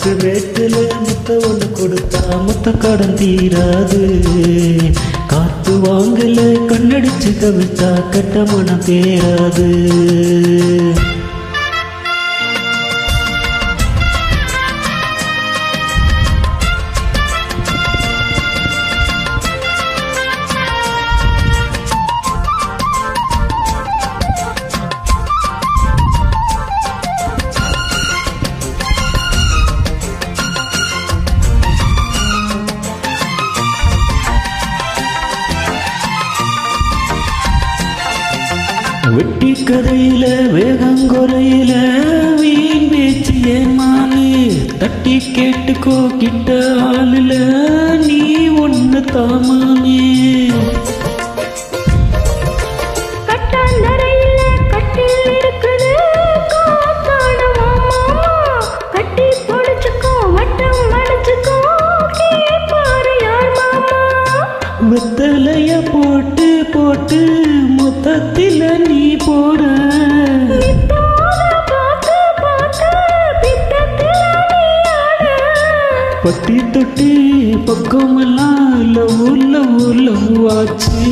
ஆத்து மேட்டுல முத்த ஒண்ணு கொடுத்தா முத்த கடன் தீராது. காத்து வாங்கல கண்ணடிச்சு கவிழ்த்தா கெட்ட மனம் தேராது. வெட்டி கதையில வேகங்குறையில வீண் பேச்சு ஏமானு தட்டி கேட்டுக்கோ கிட்ட ஆளுல நீ ஒண்ணு தாமானே. வெத்தலைய போட்டு போட்டு மொத்தத்தில நீ போட பட்டி தொட்டி பக்கமெல்லாம் லவ் லவ் லவ் ஆச்சு.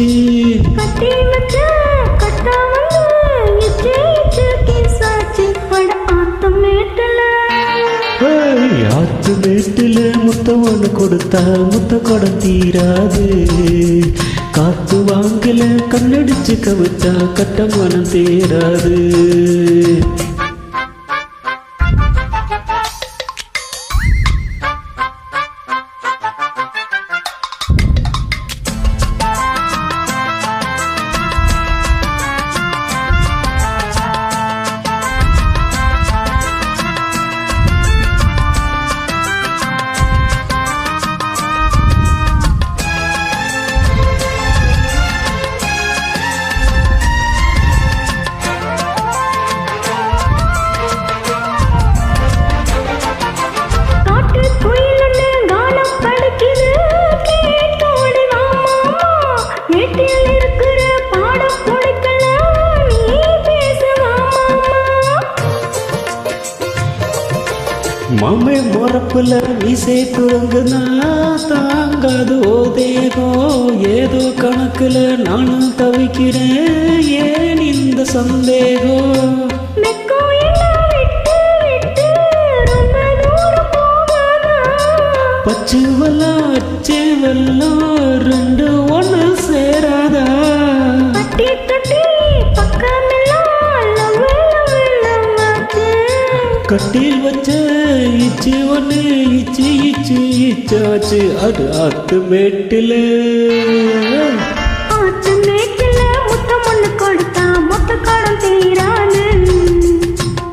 ஆத்து மேட்டுல முத்த ஒண்ணு கொடுத்தா முத்த கடன் தீராது. காத்து வாங்கல கண்ணடிச்சு கவிழ்த்தா கட்ட மனம் தேராது. மாமே மொறப்புல மீசை துறங்குனா தாங்காது ஓதேகோ. ஏதோ கணக்குல நானும் தவிக்கிறேன் ஏன் இந்த சந்தேகம். பச்சு வெள்ளம் அச்சு வெள்ளம் ரெண்டு ஒண்ணு சேராதா. கட்டில் வச்ச இச்சு ஒண்ணு இச்சு இச்சு இச்சாச்சு. அது ஆத்து மேட்டுல முத்தம் ஒண்ணு கொடுத்தா மொத்த கடன் தீராது.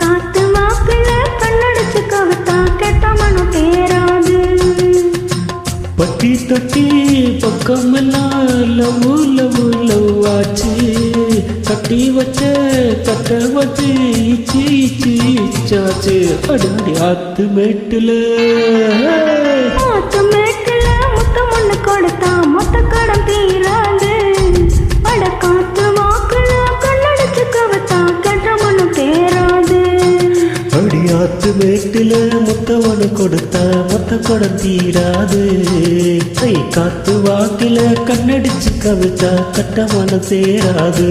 காத்து வாக்குல கண்ணடிச்சு கவிழ்த்தா கெட்ட மனம் தேராது. பட்டி தொட்டி பக்கமெல்லாம் லவ் லவ் லவ் ஆச்சு. கட்டி வச்ச கட்ட வச்சு இச்சு இச்சு இச்சாச்சு. அடாடி ஆத்து மேட்டுல முத்தம் ஒண்ணு கொடுத்தா மொத்த கடன் தீராது. அட காத்து வாக்குல கண்ணடிச்சு கவிழ்த்தா கெட்ட மனம் தேராது. அடி ஆத்து மேட்டுல முத்தவனு கொடுத்தா மொத்த கடன் தீராது. கை காத்து வாக்கில கண்ணடிச்சு கவிழ்த்தா கட்ட மனம் சேராது.